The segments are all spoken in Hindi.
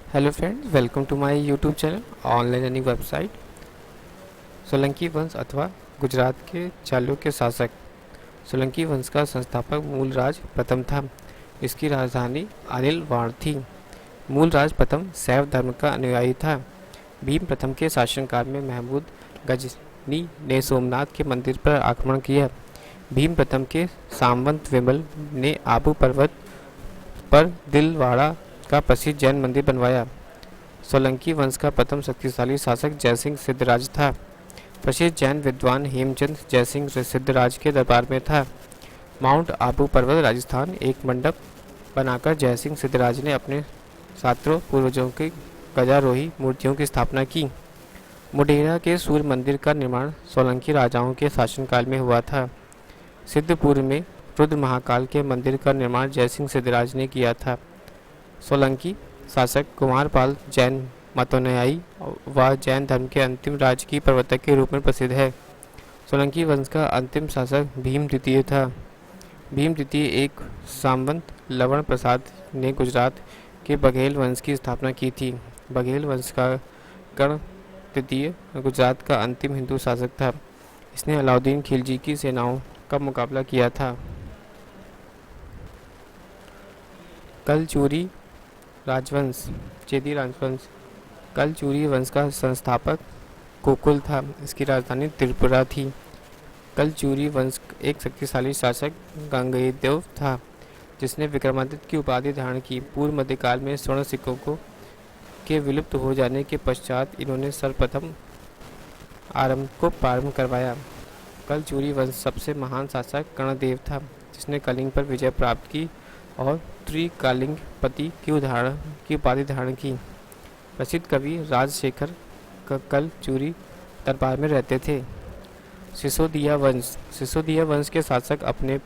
Hello friends, welcome to my YouTube channel online learning website. Solanki वंश अथवा गुजरात के चालुक्य शासक। सोलंकी वंश का संस्थापक मूलराज प्रथम था। इसकी राजधानी अनिलवाड़ थी। मूलराज प्रथम शैव धर्म का अनुयायी था। भीम प्रथम के शासनकाल में महमूद गजनी ने सोमनाथ के मंदिर पर आक्रमण किया। भीम प्रथम के सामंत विमल ने आबू पर्वत पर दिलवाड़ा का प्रसिद्ध जैन मंदिर बनवाया। सोलंकी वंश का प्रथम शक्तिशाली शासक जयसिंह सिद्धराज था। प्रसिद्ध जैन विद्वान हेमचंद जयसिंह सिद्धराज के दरबार में था। माउंट आबू पर्वत राजस्थान एक मंडप बनाकर जयसिंह सिद्धराज ने अपने छात्रों पूर्वजों की गजारोही मूर्तियों की स्थापना की। मुडेरा के सूर्य मंदिर का निर्माण सोलंकी राजाओं के शासनकाल में हुआ था। सिद्धपुर में रुद्र महाकाल के मंदिर का निर्माण जयसिंह सिद्धराज ने किया था। सोलंकी शासक कुमारपाल जैन मतनुयायी व जैन धर्म के अंतिम राजकीय प्रवर्तक के रूप में प्रसिद्ध है। सोलंकी वंश का अंतिम शासक भीम द्वितीय था। भीम द्वितीय एक सामंत लवण प्रसाद ने गुजरात के बघेल वंश की स्थापना की थी। बघेल वंश का गण द्वितीय गुजरात का अंतिम हिंदू शासक था। इसने अलाउद्दीन खिलजी की सेनाओं का मुकाबला किया था। कलचुरी राजवंश। चेदी राजवंश कलचुरी वंश का संस्थापक कोकुल था। इसकी राजधानी त्रिपुरा थी। कलचुरी वंश एक शक्तिशाली शासक गंगदेव था, जिसने विक्रमादित्य की उपाधि धारण की। पूर्व मध्यकाल में स्वर्ण सिक्कों के विलुप्त हो जाने के पश्चात इन्होंने सर्वप्रथम आरंभ को प्रारंभ करवाया। कलचुरी वंश सबसे महान शासक कर्णदेव था, जिसने कलिंग पर विजय प्राप्त की और त्रिकालिंगपति की उपाधि धारण की। प्रसिद्ध कवि राजशेखर कलचुरी दरबार में रहते थे। सिसोदिया वंश के शासक अपने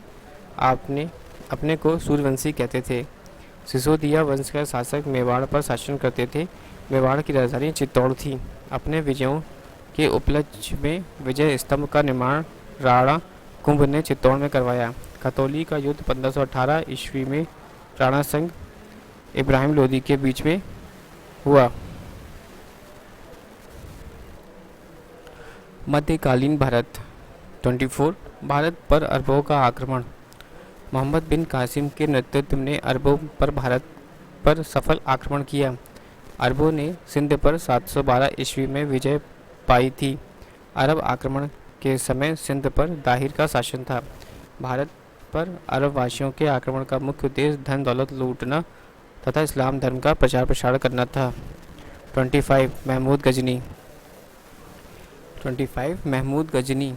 को सूर्यवंशी कहते थे। सिसोदिया वंश का शासक मेवाड़ पर शासन करते थे। मेवाड़ की राजधानी चित्तौड़ थी। अपने विजयों के उपलक्ष्य में विजय स्तंभ का निर्माण राणा कुंभ ने चित्तौड़ में करवाया। खतौली का युद्ध 1518 ईस्वी में राणा संग इब्राहिम लोदी के बीच में हुआ। मध्यकालीन भारत 24 भारत पर अरबों का आक्रमण। मोहम्मद बिन कासिम के नेतृत्व ने अरबों पर भारत पर सफल आक्रमण किया। अरबों ने सिंध पर 712 ईस्वी में विजय पाई थी। अरब आक्रमण के समय सिंध पर दाहिर का शासन था। भारत पर अरब वासियों के आक्रमण का मुख्य उद्देश्य धन दौलत लूटना तथा इस्लाम धर्म का प्रचार प्रसार करना था। 25 महमूद गजनी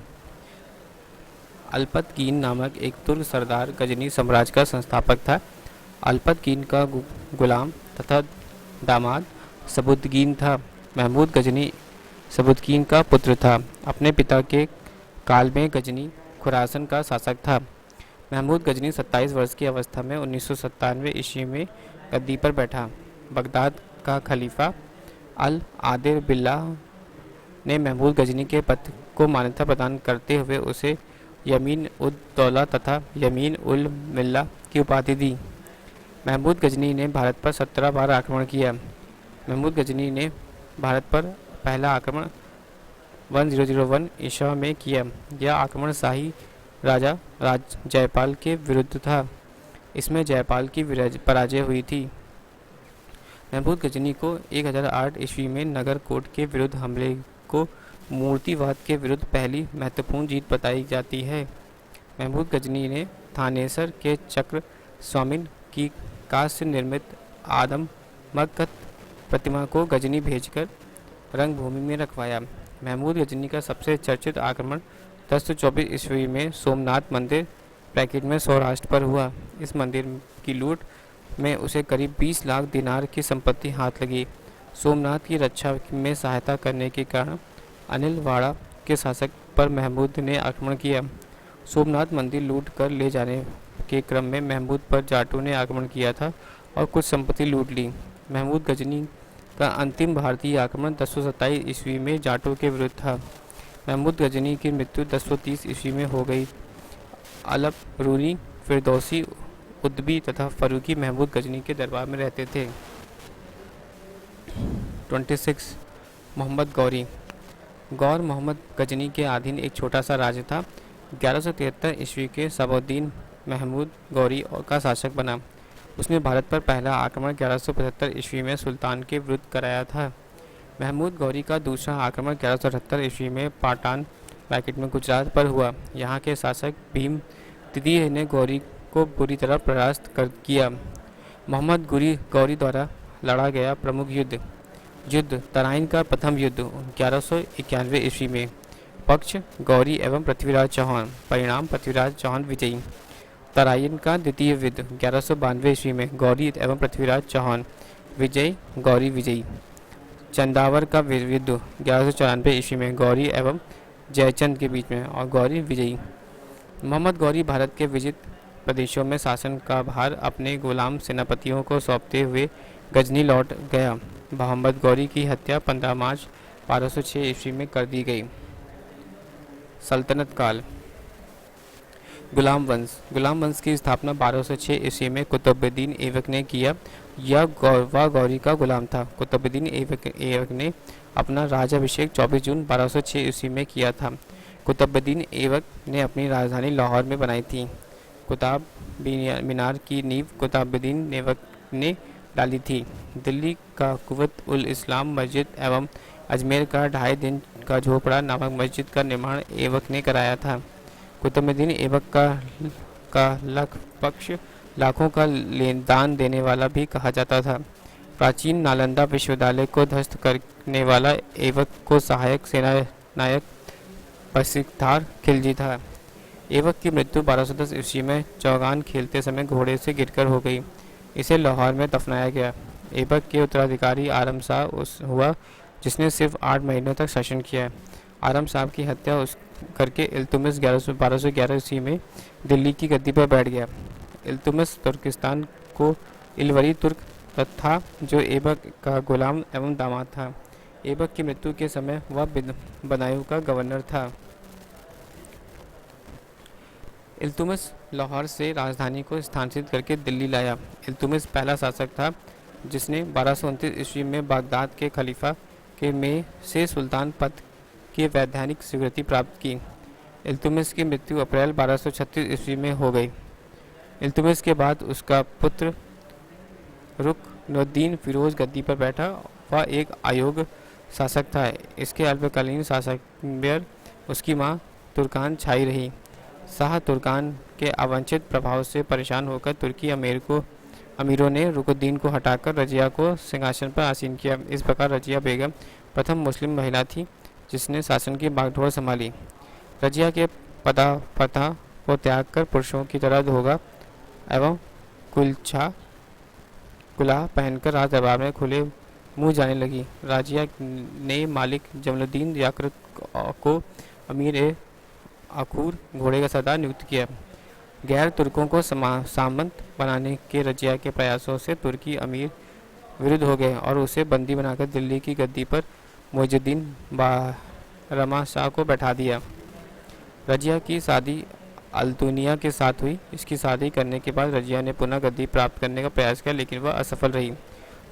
अल्पतकीन नामक एक तुर्क सरदार गजनी साम्राज्य का संस्थापक था। अल्पतकीन का गुलाम तथा दामाद सबुद्दीन था। महमूद गजनी सबुद्दीन का पुत्र था। अपने पिता के काल में गजनी खुरासन का शासक था। महमूद गजनी 27 वर्ष की अवस्था में 1997 ईस्वी में गद्दी पर बैठा। बगदाद का खलीफा अल आदिल बिल्लाह ने महमूद गजनी के पद को मान्यता प्रदान करते हुए उसे यमीन उद दौला तथा यमीन उल मिल्ला की उपाधि दी। महमूद गजनी ने भारत पर 17 बार आक्रमण किया। महमूद गजनी ने भारत पर पहला आक्रमण 1001 ईसा में किया। यह आक्रमण शाही राजा जयपाल के विरुद्ध था। इसमें जयपाल की पराजय हुई थी। महमूद गजनी को 1008 ईस्वी में नगरकोट के विरुद्ध हमले को मूर्तिवाद के विरुद्ध पहली महत्वपूर्ण जीत बताई जाती है। महमूद गजनी ने थानेसर के चक्र स्वामिन की कांस्य निर्मित आदम मक्कत प्रतिमा को गजनी भेजकर रंगभूमि में रखवाया। महमूद गजनी का सबसे चर्चित आक्रमण 1024 ईस्वी में सोमनाथ मंदिर ब्रैकेट में सौराष्ट्र पर हुआ। इस मंदिर की लूट में उसे करीब 20 लाख दिनार की संपत्ति हाथ लगी। सोमनाथ की रक्षा में सहायता करने के कारण अनिलवाड़ा के शासक पर महमूद ने आक्रमण किया। सोमनाथ मंदिर लूट कर ले जाने के क्रम में महमूद पर जाटों ने आक्रमण किया था और कुछ संपत्ति लूट ली। महमूद गजनी का अंतिम भारतीय आक्रमण 1027 ईस्वी में जाटों के विरुद्ध था। महमूद गजनी की मृत्यु 1030 ईस्वी में हो गई। अलप रूनी फिरदौसी उद्बी तथा फरूकी महमूद गजनी के दरबार में रहते थे। 26 मोहम्मद गौरी। गौर मोहम्मद गजनी के अधीन एक छोटा सा राज्य था। 1173 ईस्वी के सबउद्दीन महमूद गौरी का शासक बना। उसने भारत पर पहला आक्रमण 1175 ईस्वी में सुल्तान के विरुद्ध कराया था। महमूद गौरी का दूसरा आक्रमण 1178 ईस्वी में पाटन ब्रैकेट में गुजरात पर हुआ। यहाँ के शासक भीम तृतीय ने गौरी को बुरी तरह परास्त कर किया। मोहम्मद गौरी द्वारा लड़ा गया प्रमुख युद्ध तराइन का प्रथम युद्ध 1191 ईस्वी में। पक्ष गौरी एवं पृथ्वीराज चौहान। परिणाम पृथ्वीराज चौहान विजयी। तराइन का द्वितीय युद्ध 1192 ईस्वी में। गौरी एवं पृथ्वीराज चौहान विजयी, गौरी विजयी। चंदावर का युद्ध 1194 ईस्वी में। गौरी एवं जयचंद के बीच में और गौरी विजयी। मोहम्मद गौरी भारत के विजित प्रदेशों में शासन का भार अपने गुलाम सेनापतियों को सौंपते हुए गजनी लौट गया। मोहम्मद गौरी की हत्या 15 मार्च 1206 ईस्वी में कर दी गई। सल्तनत काल। गुलाम वंश की स्थापना 1206 ईस्वी में कुतुबुद्दीन ऐबक ने किया। यह गौरी का गुलाम था। कुतुबुद्दीन ऐबक ने अपना राजाभिषेक 24 जून 1206 ईस्वी में किया था। कुतुबुद्दीन ऐबक ने अपनी राजधानी लाहौर में बनाई थी। कुतुब मीनार की नींव कुतुबुद्दीन ऐबक ने डाली थी। दिल्ली का कुवत उल इस्लाम मस्जिद एवं अजमेर का 2.5 दिन का झोपड़ा नामक मस्जिद का निर्माण ऐबक ने कराया था। कुतुबुद्दीन ऐबक का लाखों का दान देने वाला भी कहा जाता था। प्राचीन नालंदा विश्वविद्यालय को ध्वस्त करने वाला ऐबक को सहायक सेनानायक बख्तियार खिलजी था। ऐबक की मृत्यु 1210 ईस्वी में चौगान खेलते समय घोड़े से गिरकर हो गई। इसे लाहौर में दफनाया गया। ऐबक के उत्तराधिकारी आरम शाह हुआ, जिसने सिर्फ 8 महीनों तक शासन किया। आरम शाह की हत्या करके इल्तुतमिश 1211 ईस्वी में दिल्ली की गद्दी पर बैठ गया। इल्तुतमिश तुर्किस्तान को इलवरी तुर्क था, जो ऐबक का गुलाम एवं दामाद था। ऐबक की मृत्यु के समय वह बदायूं का गवर्नर था। इल्तुतमिश लाहौर से राजधानी को स्थानांतरित करके दिल्ली लाया। इल्तुतमिश पहला शासक था जिसने 1229 ईस्वी में बागदाद के खलीफा के में से सुल्तान पद की वैधानिक स्वीकृति प्राप्त की। इल्तुतमिश की मृत्यु अप्रैल 1236 ईस्वी में हो गई। इल्तुतमिश के बाद उसका पुत्र रुकनुद्दीन फिरोज गद्दी पर बैठा। वह एक अयोग्य शासक था। इसके अल्पकालीन शासक उसकी मां तुर्कान छाई रही। शाह तुर्कान के अवांछित प्रभाव से परेशान होकर तुर्की अमीरों ने रुकनुद्दीन को हटाकर रजिया को सिंहासन पर आसीन किया। इस प्रकार रजिया बेगम प्रथम मुस्लिम महिला थी जिसने शासन की बागडोर संभाली। रजिया के प्रथा को त्याग कर पुरुषों की तरह धोगा एवं कुलाह पहनकर राज दरबार में खुले मुंह जाने लगी। रजिया ने मालिक जमलुद्दीन याकुत को अमीर अखूर घोड़े का सरदार नियुक्त किया। गैर तुर्कों को सामंत बनाने के रजिया के प्रयासों से तुर्की अमीर विरुद्ध हो गए और उसे बंदी बनाकर दिल्ली की गद्दी पर मुइजुद्दीन बारमा शाह को बैठा दिया। रजिया की शादी अल्तुनिया के साथ हुई। इसकी शादी करने के बाद रजिया ने पुनः गद्दी प्राप्त करने का प्रयास किया, लेकिन वह असफल रही।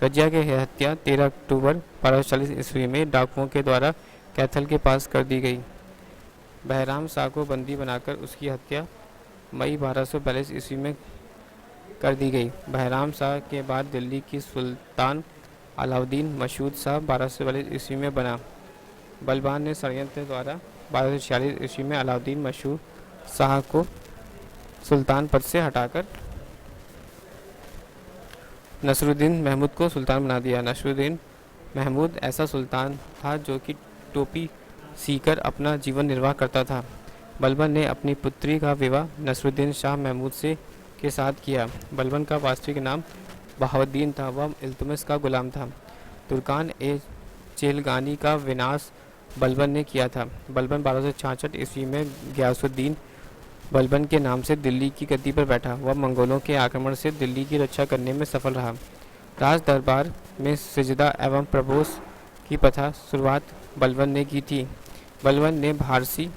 रजिया की हत्या 13 अक्टूबर 1240 ईस्वी में डाकुओं के द्वारा कैथल के पास कर दी गई। बहराम शाह को बंदी बनाकर उसकी हत्या मई 1242 ईस्वी में कर दी गई। बहराम शाह के बाद दिल्ली की सुल्तान अलाउद्दीन मशहूद शाह 1242 ईस्वी में बना। बलबान ने षड्यंत्र द्वारा 1246 ईस्वी में अलाउद्दीन मशहूद शाह को सुल्तान पद से हटाकर नसरुद्दीन महमूद को सुल्तान बना दिया। नसरुद्दीन महमूद ऐसा सुल्तान था जो कि टोपी सीकर अपना जीवन निर्वाह करता था। बलबन ने अपनी पुत्री का विवाह नसरुद्दीन शाह महमूद के साथ किया। बलबन का वास्तविक नाम बहाउद्दीन था। वह इल्तुतमिश का गुलाम था। तुर्कान ए चेलगानी का विनाश बलबन ने किया था। बलबन 1266 ईस्वी में गयासुद्दीन बलबन के नाम से दिल्ली की गद्दी पर बैठा। वह मंगोलों के आक्रमण से दिल्ली की रक्षा करने में सफल रहा। राज दरबार में सिजदा एवं प्रबोध की प्रथा शुरुआत बलबन ने की थी। बलबन ने फारसी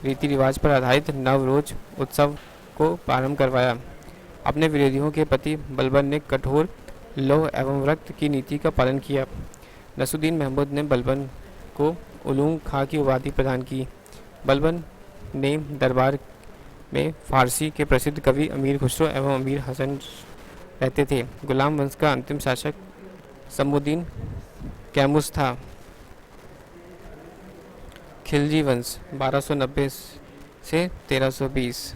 रीति रिवाज पर आधारित नवरोज उत्सव को प्रारंभ करवाया। अपने विरोधियों के प्रति बलबन ने कठोर लौह एवं रक्त की नीति का पालन किया। नसरुद्दीन महमूद ने बलबन को उलूम खां की उपाधि प्रदान की। बलबन ने दरबार में फारसी के प्रसिद्ध कवि अमीर खुसरो एवं अमीर हसन रहते थे। गुलाम वंश का अंतिम शासक समुद्दीन कैमुस था। खिलजी वंश 1290 से 1320।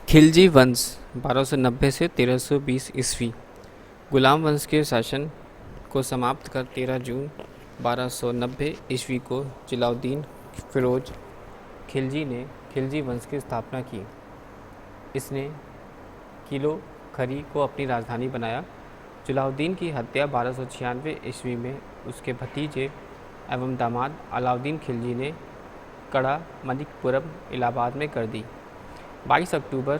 खिलजी वंश 1290 से 1320 ईस्वी गुलाम वंश के शासन को समाप्त कर 13 जून 1290 ईस्वी को जलालुद्दीन फिरोज खिलजी ने खिलजी वंश की स्थापना की। इसने किलो खरी को अपनी राजधानी बनाया। जलालुद्दीन की हत्या 1296 ईस्वी में उसके भतीजे एवं दामाद अलाउद्दीन खिलजी ने कड़ा मलिकपुरम इलाहाबाद में कर दी। 22 अक्टूबर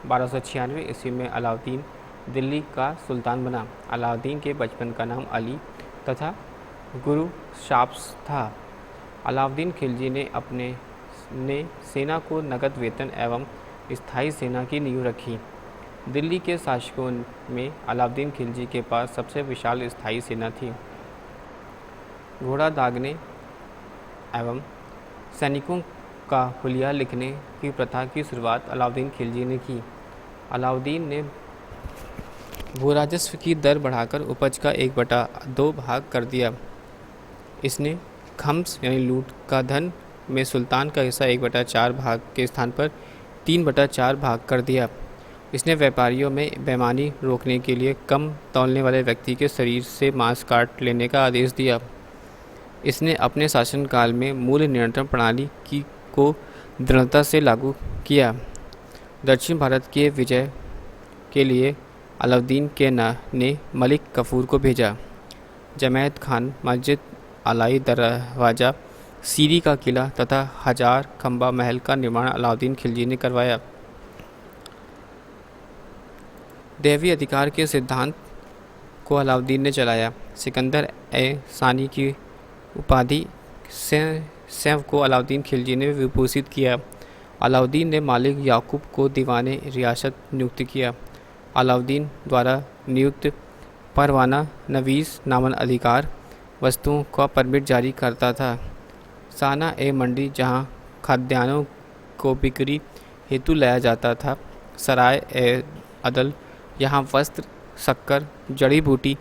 1296 ईस्वी में अलाउद्दीन दिल्ली का सुल्तान बना। अलाउद्दीन के बचपन का नाम अली तथा गुरु शाब्स था। अलाउद्दीन खिलजी ने अपने सेना को नगद वेतन एवं स्थायी सेना की नींव रखी। दिल्ली के शासकों में अलाउद्दीन खिलजी के पास सबसे विशाल स्थायी सेना थी। घोड़ा दागने एवं सैनिकों का हुलिया लिखने की प्रथा की शुरुआत अलाउद्दीन खिलजी ने की। अलाउद्दीन ने भूराजस्व की दर बढ़ाकर उपज का 1/2 भाग कर दिया। इसने खम्स यानी लूट का धन में सुल्तान का हिस्सा 1/4 भाग के स्थान पर 3/4 भाग कर दिया। इसने व्यापारियों में बेईमानी रोकने के लिए कम तौलने वाले व्यक्ति के शरीर से मांस काट लेने का आदेश दिया। इसने अपने शासनकाल में मूल्य नियंत्रण प्रणाली को दृढ़ता से लागू किया। दक्षिण भारत के विजय के लिए अलाउद्दीन ने मलिक कफूर को भेजा। जमैद खान मस्जिद अलाई दरवाज़ा सीरी का किला तथा 1000 खंबा महल का निर्माण अलाउद्दीन खिलजी ने करवाया। दैवीय अधिकार के सिद्धांत को अलाउद्दीन ने चलाया। सिकंदर सानी की उपाधि सैफ को अलाउद्दीन खिलजी ने विभूषित किया। अलाउद्दीन ने मालिक याकूब को दीवाने रियासत नियुक्त किया। अलाउद्दीन द्वारा नियुक्त परवाना नवीस नामन अधिकार वस्तुओं का परमिट जारी करता था। साना मंडी जहां खाद्यान्नों को बिक्री हेतु लाया जाता था। सराय अदल यहाँ वस्त्र, शक्कर, जड़ी बूटी,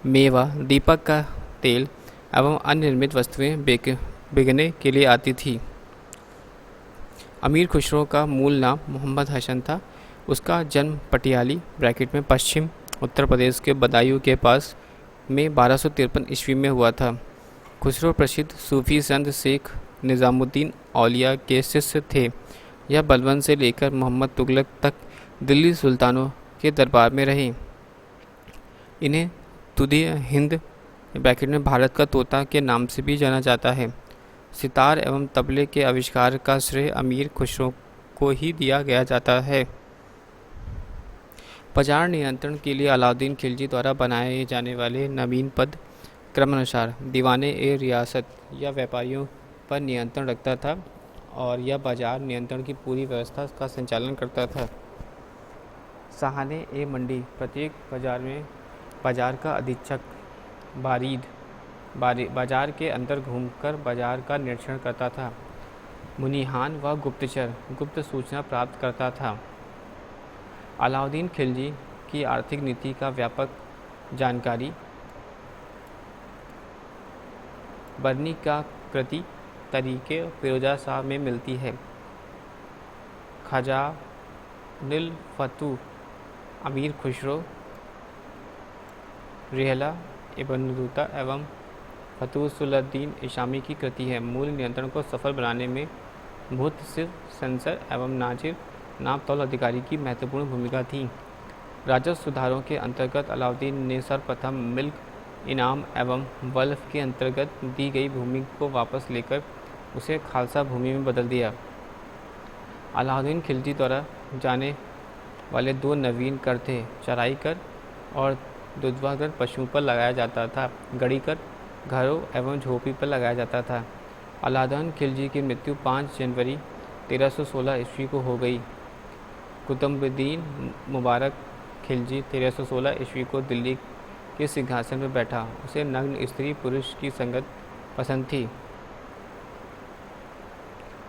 मेवा, दीपक का तेल एवं अन्य निर्मित वस्तुएं बिकने के लिए आती थी। अमीर खुसरो का मूल नाम मोहम्मद हसन था। उसका जन्म पटियाली ब्रैकेट में पश्चिम उत्तर प्रदेश के बदायूं के पास में 1253 ईस्वी में हुआ था। खुसरो प्रसिद्ध सूफी संत शेख निज़ामुद्दीन औलिया के शिष्य थे। यह बलबन से लेकर मोहम्मद तुगलक तक दिल्ली सुल्तानों के दरबार में रहे। इन्हें तुदे हिंद ब्रैकेट में भारत का तोता के नाम से भी जाना जाता है। सितार एवं तबले के आविष्कार का श्रेय अमीर खुसरो को ही दिया गया जाता है। बाजार नियंत्रण के लिए अलाउद्दीन खिलजी द्वारा बनाए जाने वाले नवीन पद क्रमानुसार दीवाने रियासत या व्यापारियों पर नियंत्रण रखता था और यह बाजार नियंत्रण की पूरी व्यवस्था का संचालन करता था। साहाने मंडी प्रत्येक बाजार का अधीक्षक बाजार के अंदर घूमकर बाजार का निरीक्षण करता था। मुनीहान व गुप्तचर गुप्त सूचना प्राप्त करता था। अलाउद्दीन खिलजी की आर्थिक नीति का व्यापक जानकारी बरनी का कृति तरीके फिरोजा शाह में मिलती है। ख्वाजा नील फतू अमीर खुसरो रिहला इब्न बतूता एवं फतूसुल्लद्दीन इशामी की कृति है। मूल नियंत्रण को सफल बनाने में मुहतसिब सेंसर एवं नाजिर नाप तौल अधिकारी की महत्वपूर्ण भूमिका थी। राजस्व सुधारों के अंतर्गत अलाउद्दीन ने सर्वप्रथम मिल्क इनाम एवं वल्फ के अंतर्गत दी गई भूमि को वापस लेकर उसे खालसा भूमि में बदल दिया। अलाउद्दीन खिलजी द्वारा जाने वाले 2 नवीन कर थे। चराई कर और दुधवा कर पशुओं पर लगाया जाता था। गड़ी कर घरों एवं झोपड़ी पर लगाया जाता था। अलाउद्दीन खिलजी की मृत्यु 5 जनवरी 1316 ईस्वी को हो गई। कुतुबुद्दीन मुबारक खिलजी 1316 ईस्वी को दिल्ली के सिंहासन पर बैठा। उसे नग्न स्त्री पुरुष की संगत पसंद थी।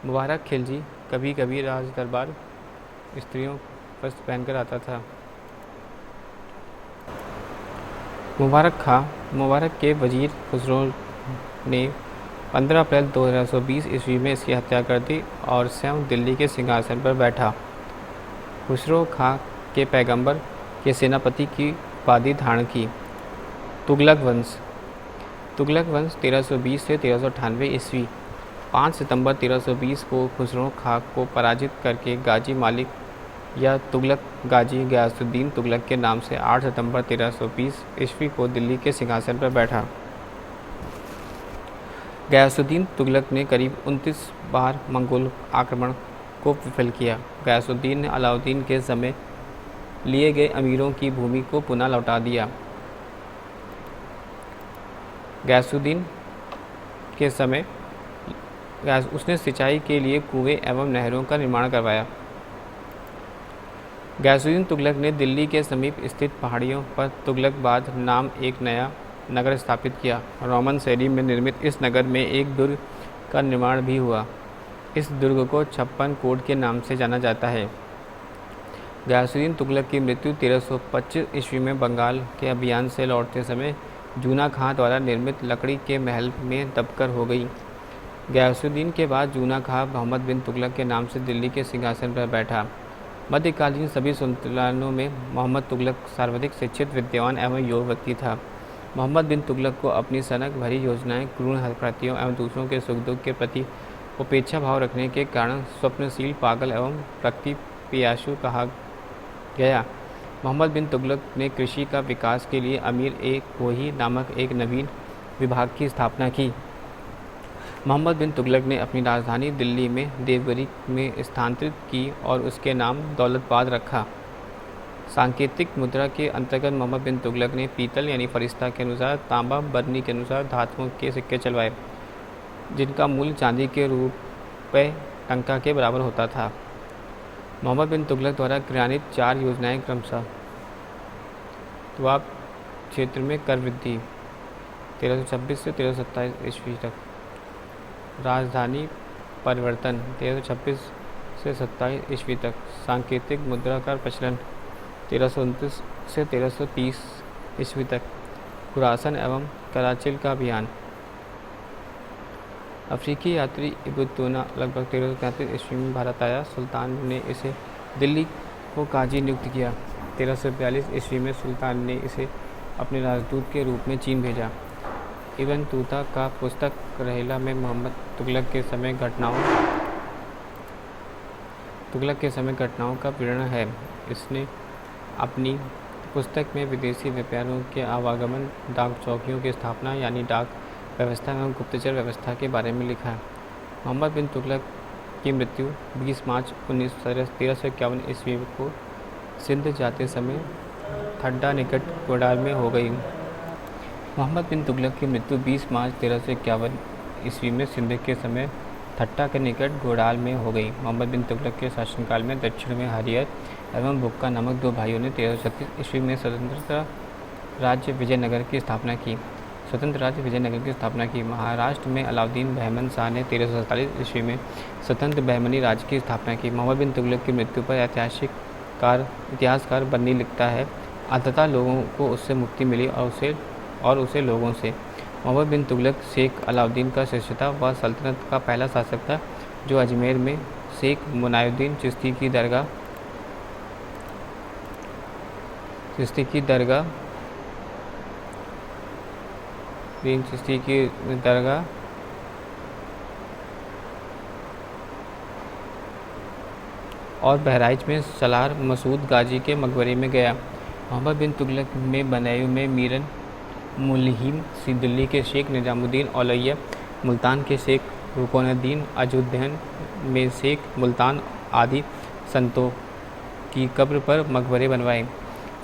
मुबारक खिलजी कभी कभी राज दरबार स्त्रियों वस्त्र पहनकर आता था। मुबारक के वजीर खुसरो ने 15 अप्रैल 1220 ईस्वी में इसकी हत्या कर दी और स्वयं दिल्ली के सिंहासन पर बैठा। खुसरो खां के पैगंबर के सेनापति की उपाधि धारण की। तुगलक वंश 1320 से 1398 ईस्वी। 5 सितंबर 1320 को खुसरो खां को पराजित करके गाजी मालिक या तुगलक गाजी गयासुद्दीन तुगलक के नाम से 8 सितंबर 1320 ईस्वी को दिल्ली के सिंहासन पर बैठा। गयासुद्दीन तुगलक ने करीब 29 बार मंगोल आक्रमण को विफल किया। गयासुद्दीन ने अलाउद्दीन के समय लिए गए अमीरों की भूमि को पुनः लौटा दिया। गयासुद्दीन के समय उसने सिंचाई के लिए कुएं एवं नहरों का निर्माण करवाया। गयासुद्दीन तुगलक ने दिल्ली के समीप स्थित पहाड़ियों पर तुगलकाबाद नाम एक नया नगर स्थापित किया। रोमन शैली में निर्मित इस नगर में एक दुर्ग का निर्माण भी हुआ। इस दुर्ग को 56 कोट के नाम से जाना जाता है। गयासुद्दीन तुगलक की मृत्यु 1325 ईस्वी में बंगाल के अभियान से लौटते समय जूना खां द्वारा निर्मित लकड़ी के महल में दबकर हो गई। गयासुद्दीन के बाद जूना खां मोहम्मद बिन तुगलक के नाम से दिल्ली के सिंहासन पर बैठा। मध्यकालीन सभी सुल्तानों में मोहम्मद तुगलक सर्वाधिक शिक्षित, विद्वान एवं योग्य व्यक्ति था। मोहम्मद बिन तुगलक को अपनी सनक भरी योजनाएं, क्रूर हरकतियों एवं दूसरों के सुख दुख के प्रति उपेक्षा भाव रखने के कारण स्वप्नशील, पागल एवं प्रकृति पियासु कहा गया। मोहम्मद बिन तुगलक ने कृषि का विकास के लिए अमीर-ए-कोही नामक एक नवीन विभाग की स्थापना की। मोहम्मद बिन तुगलक ने अपनी राजधानी दिल्ली में देवगिरी में स्थानांतरित की और उसके नाम दौलताबाद रखा। सांकेतिक मुद्रा के अंतर्गत मोहम्मद बिन तुगलक ने पीतल यानी फरिश्ता के अनुसार, तांबा बरनी के अनुसार धातुओं के सिक्के चलवाए, जिनका मूल्य चांदी के रुपये टंका के बराबर होता था। मोहम्मद बिन तुगलक द्वारा क्रियान्वित 4 योजनाएं क्रमशः द्वाब क्षेत्र में कर वृद्धि 1326 से 1327 ईस्वी तक, राजधानी परिवर्तन 1326 से 27 ईस्वी तक, सांकेतिक मुद्रा का प्रचलन 1329 से 1330 ईस्वी तक, खुरासन एवं कराचिल का अभियान। अफ्रीकी यात्री इब्न बतूता लगभग 1333 ईस्वी में भारत आया। सुल्तान ने इसे दिल्ली को काजी नियुक्त किया। 1342 ईस्वी में सुल्तान ने इसे अपने राजदूत के रूप में चीन भेजा। इब्न बतूता का पुस्तक रहेला में मोहम्मद तुगलक के समय घटनाओं का विवरण है। इसने अपनी पुस्तक में विदेशी व्यापारियों के आवागमन, डाक चौकियों की स्थापना यानी डाक व्यवस्था एवं गुप्तचर व्यवस्था के बारे में लिखा है। मोहम्मद बिन तुगलक की मृत्यु 20 मार्च 1351 ईस्वी को सिंध जाते समय थड्डा निकट गोडाल में हो गई। मोहम्मद बिन तुगलक की मृत्यु 20 मार्च 1351 ईस्वी में सिंध के समय थट्टा के निकट गोडाल में हो गई। मोहम्मद बिन तुगलक के शासनकाल में दक्षिण में हरियर एवं बुक्का नामक 2 भाइयों ने 1336 ईस्वी में स्वतंत्र राज्य विजयनगर की स्थापना की। महाराष्ट्र में अलाउद्दीन बहमन शाह ने 1347 ईस्वी में स्वतंत्र बहमनी राज्य की स्थापना की। मोहम्मद बिन तुगलक की मृत्यु पर इतिहासकार बन्नी लिखता है, अंततः लोगों को उससे मुक्ति मिली और उसे लोगों से। मोहम्मद बिन तुगलक शेख अलाउद्दीन का शिष्य था। वह सल्तनत का पहला शासक था जो अजमेर में शेख मुनायुद्दीन चिश्ती की दरगाह और बहराइच में सलार मसूद गाजी के मकबरे में गया। मोहम्मद बिन तुगलक में बदायूं में मीरन मुल्हिम, दिल्ली के शेख निजामुद्दीन औलैया, मुल्तान के शेख रुकनुद्दीन, अयोध्या में शेख मुल्तान आदि संतों की कब्र पर मकबरे बनवाए।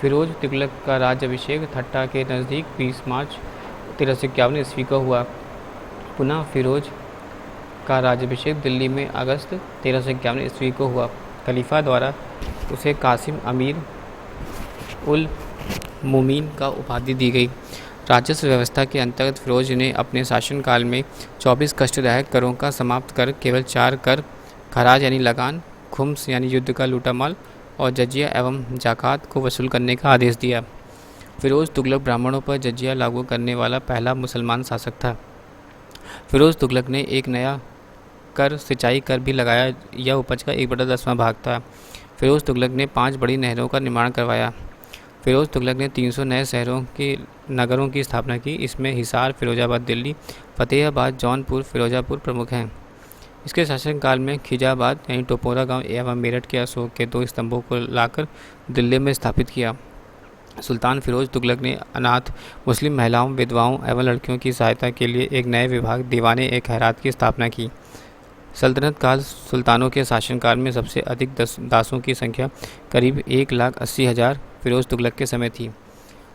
फिरोज तुगलक का राज्याभिषेक थट्टा के नज़दीक 20 मार्च 1351 ईस्वी को हुआ। पुनः फिरोज का राज्याभिषेक दिल्ली में अगस्त 1351 ईस्वी को हुआ। खलीफा द्वारा उसे कासिम अमीर उल मुमीन का उपाधि दी गई। राजस्व व्यवस्था के अंतर्गत फिरोज ने अपने शासनकाल में 24 कष्टदायक करों का समाप्त कर केवल 4 कर खराज यानी लगान, खुम्स यानी युद्ध का लूटा माल और जजिया एवं जाकात को वसूल करने का आदेश दिया। फिरोज तुगलक ब्राह्मणों पर जजिया लागू करने वाला पहला मुसलमान शासक था। फिरोज तुगलक ने एक नया कर सिंचाई कर भी लगाया। यह उपज का 1/10वां भाग था। फिरोज तुगलक ने 5 बड़ी नहरों का निर्माण करवाया। फिरोज तुगलक ने 300 नए शहरों के नगरों की स्थापना की। इसमें हिसार, फिरोजाबाद, दिल्ली, फतेहाबाद, जौनपुर, फिरोजापुर प्रमुख हैं। इसके शासनकाल में खिजाबाद यानी टोपोरा गांव एवं मेरठ के अशोक के 2 स्तंभों को लाकर दिल्ली में स्थापित किया। सुल्तान फिरोज तुगलक ने अनाथ मुस्लिम महिलाओं, विधवाओं एवं लड़कियों की सहायता के लिए एक नए विभाग दीवाने ए खैरात की स्थापना की। सल्तनत काल सुल्तानों के शासनकाल में सबसे अधिक दासों की संख्या करीब 1,80,000 फिरोज तुगलक के समय थी।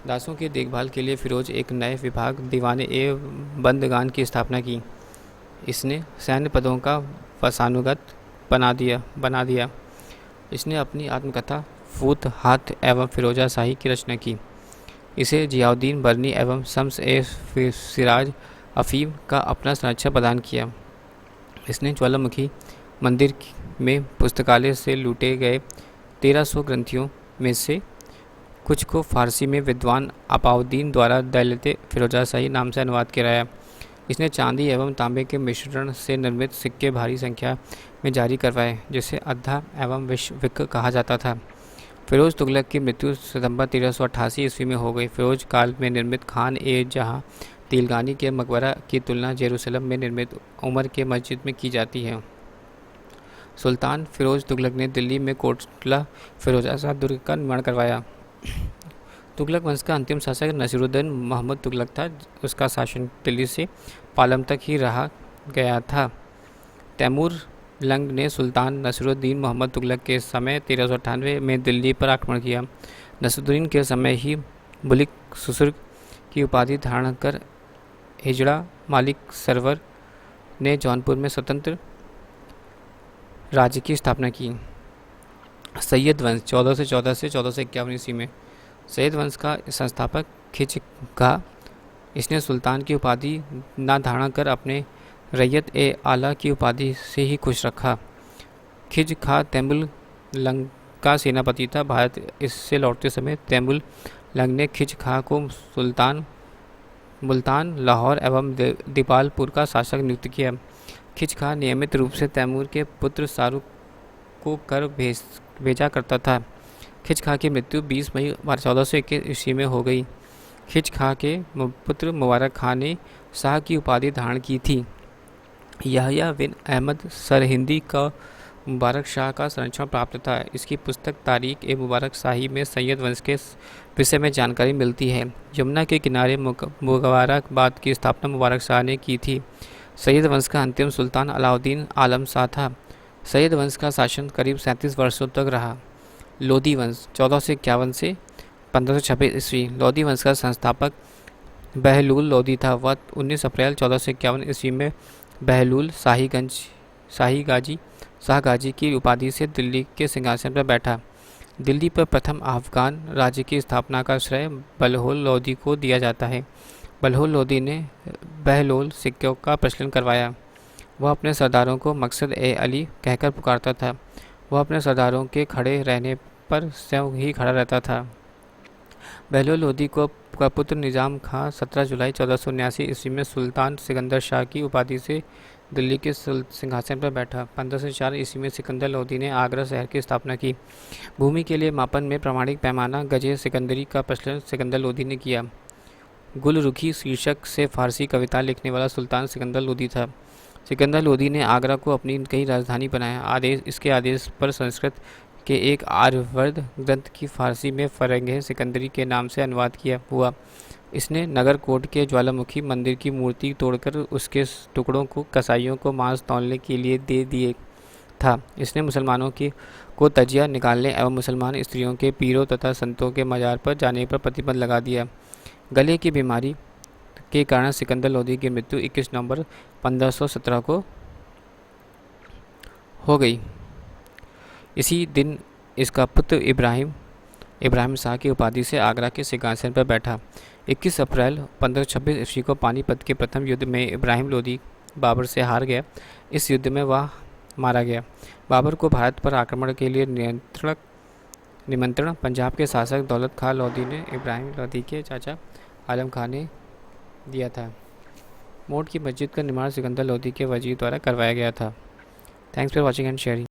दासों की देखभाल के लिए फिरोज एक नए विभाग दीवाने ए बंदगान की स्थापना की। इसने सैन्य पदों का वसानुगत बना दिया। इसने अपनी आत्मकथा फूत हाथ एवं फिरोजा शाही की रचना की। इसे जियाउद्दीन बरनी एवं शम्स ए सिराज अफीम का अपना संरक्षक प्रदान किया। इसने ज्वालामुखी मंदिर में पुस्तकालय से लूटे गए 1300 ग्रंथियों में से कुछ को फारसी में विद्वान अपाउद्दीन द्वारा दौलत फिरोजाशाही नाम से अनुवाद कराया। इसने चांदी एवं तांबे के मिश्रण से निर्मित सिक्के भारी संख्या में जारी करवाए, जिसे अद्धा एवं विश्विक कहा जाता था। फिरोज तुगलक की मृत्यु सितंबर 1388 ईस्वी में हो गई। फिरोज काल में निर्मित खान ए जहाँ तेलगानी के मकबरा की तुलना जेरूसलम में निर्मित उमर के मस्जिद में की जाती है। सुल्तान फिरोज तुगलक ने दिल्ली में कोटला फिरोजाशाह दुर्ग का निर्माण करवाया। तुगलक वंश का अंतिम शासक नसीरुद्दीन मोहम्मद तुगलक था। उसका शासन दिल्ली से पालम तक ही रहा गया था। तैमूर लंग ने सुल्तान नसीरुद्दीन मोहम्मद तुगलक के समय 1398 में दिल्ली पर आक्रमण किया। नसीरुद्दीन के समय ही बुलिक सुसुर्ग की उपाधि धारण कर हिजड़ा मालिक सरवर ने जौनपुर में स्वतंत्र राज्य की स्थापना की। सैयद वंश 1414 से 1451 ईस्वी में सैयद वंश का संस्थापक खिज खां, इसने सुल्तान की उपाधि न धारण कर अपने रैयत ए आला की उपाधि से ही खुश रखा। खिज खां तैमूर लंग का सेनापति था। भारत इससे लौटते समय तैमूर लंग ने खिज खां को मुल्तान, लाहौर एवं दीपालपुर का शासक नियुक्त किया। खिज खां नियमित रूप से तैमूर के पुत्र शाहरुख को कर भेजा करता था। खिज खां की मृत्यु 20 मई 1421 ईस्वी में हो गई। खिज खां के पुत्र मुबारक खां ने शाह की उपाधि धारण की थी। याह्या बिन अहमद सरहिंदी का मुबारक शाह का संरक्षण प्राप्त था। इसकी पुस्तक तारीख ए मुबारक शाही में सैयद वंश के विषय में जानकारी मिलती है। यमुना के किनारे मुबारकाबाद की स्थापना मुबारक शाह ने की थी। सैयद वंश का अंतिम सुल्तान अलाउद्दीन आलम शाह था। सैयद वंश का शासन करीब 37 वर्षों तक रहा। लोधी वंश 1451 से 1526 ईस्वी। लोधी वंश का संस्थापक बहलूल लोधी था। वह 19 अप्रैल 1451 ईस्वी में बहलूल शाह गाजी की उपाधि से दिल्ली के सिंहासन पर बैठा। दिल्ली पर प्रथम अफगान राज्य की स्थापना का श्रेय बलहोल लोधी को दिया जाता है। बलहोल लोधी ने बहलोल सिक्कों का प्रचलन करवाया। वह अपने सरदारों को मकसद ए अली कहकर पुकारता था। वह अपने सरदारों के खड़े रहने पर स्वयं ही खड़ा रहता था। बहलोल लोधी का पुत्र निज़ाम खां 17 जुलाई 1479 ईस्वी में सुल्तान सिकंदर शाह की उपाधि से दिल्ली के सिंहासन पर बैठा। 1504 ईस्वी में सिकंदर लोधी ने आगरा शहर की स्थापना की। भूमि के लिए मापन में प्रामाणिक पैमाना गजे सिकंदरी का प्रचलन सिकंदर लोधी ने किया। गुलरुखी शीर्षक से फारसी कविता लिखने वाला सुल्तान सिकंदर लोधी था। सिकंदर लोधी ने आगरा को अपनी कई राजधानी बनाया। इसके आदेश पर संस्कृत के एक आर्यवर्ध ग्रंथ की फारसी में फरंग सिकंदरी के नाम से अनुवाद किया हुआ। इसने नगरकोट के ज्वालामुखी मंदिर की मूर्ति तोड़कर उसके टुकड़ों को कसाईयों को मांस तौलने के लिए दे दिए था। इसने मुसलमानों को तजिया निकालने एवं मुसलमान स्त्रियों के पीरों तथा संतों के मजार पर जाने पर प्रतिबंध लगा दिया। गले की बीमारी के कारण सिकंदर लोधी की मृत्यु 21 नवंबर 1517 को हो गई। इसी दिन इसका पुत्र इब्राहिम इब्राहिम शाह की उपाधि से आगरा के सिंहासन पर बैठा। 21 अप्रैल 1526 ईस्वी को पानीपत के प्रथम युद्ध में इब्राहिम लोदी बाबर से हार गया। इस युद्ध में वह मारा गया। बाबर को भारत पर आक्रमण के लिए निमंत्रण पंजाब के शासक दौलत खां लोदी ने इब्राहिम लोदी के चाचा आलम खां ने दिया था। मोट की मस्जिद का निर्माण सिकंदर लोदी के वजीर द्वारा करवाया गया था। Thanks for watching and sharing.